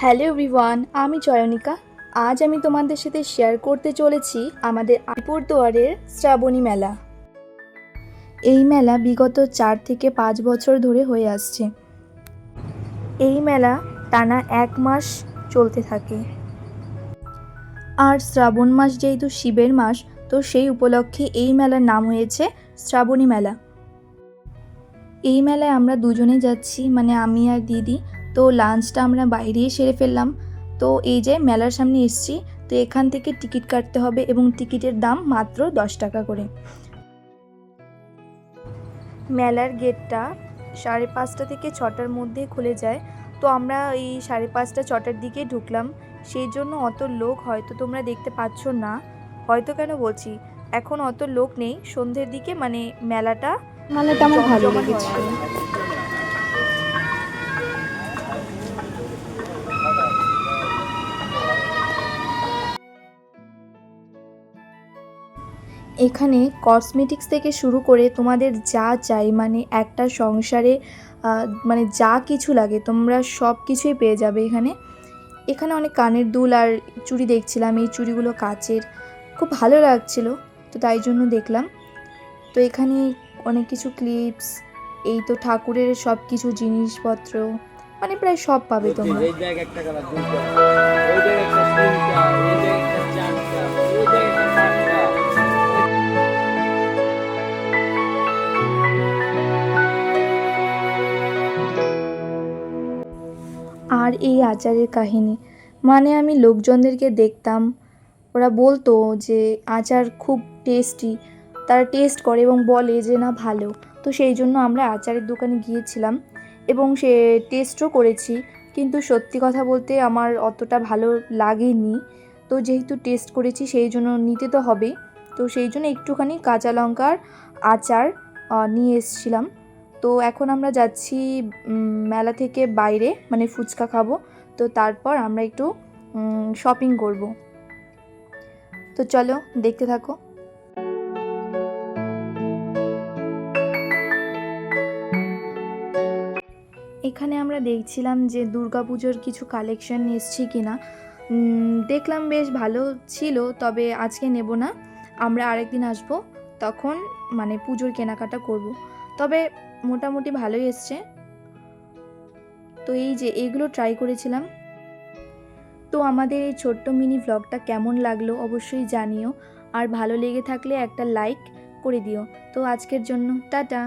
Hello everyone, আমি চয়নিকা। আজ আমি তোমাদের সাথে শেয়ার করতে চলেছি আমাদের আলিপুরদুয়ারের শ্রাবণী মেলা। এই মেলা বিগত 4 থেকে 5 বছর ধরে হয়ে আসছে। এই মেলা টানা 1 মাস চলতে থাকে। আর শ্রাবণ মাস যেহেতু শিবের মাস, তো সেই উপলক্ষে এই মেলার নাম হয়েছে শ্রাবণী মেলা। এই মেলায় আমরা দুজনে যাচ্ছি, মানে আমি আর দিদি। তো লাঞ্চটা আমরা বাইরেই সেরে ফেললাম। তো এই যে মেলার সামনে এসছি, তো এখান থেকে টিকিট কাটতে হবে এবং টিকিটের দাম মাত্র 10 টাকা করে। মেলার গেটটা 5:30 থেকে 6টার মধ্যে খুলে যায়। তো আমরা এই 5:30 6টার দিকে ঢুকলাম। সেই জন্য অত লোক হয়তো তোমরা দেখতে পাচ্ছ না। হয়তো কেন বলছি, এখন অত লোক নেই। সন্ধ্যের দিকে মানে মেলাটা আমার ভালো লেগেছে। এখানে কসমেটিক্স থেকে শুরু করে তোমাদের যা চাই, মানে একটা সংসারে মানে যা কিছু লাগে তোমরা সব কিছুই পেয়ে যাবে এখানে। এখানে অনেক কানের দুল আর চুড়ি দেখছিলাম। এই চুড়িগুলো কাচের, খুব ভালো লাগছিল, তো তাই জন্য দেখলাম। তো এখানে অনেক কিছু ক্লিপস, এই তো ঠাকুরের সব কিছু জিনিসপত্র, মানে প্রায় সব পাবে তোমরা। আর এই আচারের কাহিনী, মানে আমি লোকজনদেরকে দেখতাম, ওরা বলতো যে আচার খুব টেস্টি, তারা টেস্ট করে এবং বলে যে না ভালো। তো সেই জন্য আমরা আচারের দোকানে গিয়েছিলাম এবং সে টেস্টও করেছি, কিন্তু সত্যি কথা বলতে আমার অতটা ভালো লাগেনি। তো যেহেতু টেস্ট করেছি সেই জন্য নিতে তো হবেই। তো সেই জন্য একটুখানি কাঁচা লঙ্কার আচার নিয়ে এসেছিলাম। তো এখন আমরা যাচ্ছি মেলা থেকে বাইরে, মানে ফুচকা খাবো। তো তারপর আমরা একটু শপিং করব। তো চলো দেখতে থাকো। এখানে আমরা দেখছিলাম যে দুর্গাপুজোর কিছু কালেকশন এসছে কিনা। দেখলাম বেশ ভালো ছিল, তবে আজকে নেব না, আমরা আরেকদিন আসবো, তখন মানে পুজোর কেনাকাটা করব। তবে মোটামুটি ভালোই এসছে। তো এই যে এগুলো ট্রাই করেছিলাম। তো আমাদের এই ছোট্ট মিনি ভ্লগটা কেমন লাগলো অবশ্যই জানিও, আর ভালো লেগে থাকলে একটা লাইক করে দিও। তো আজকের জন্য টাটা।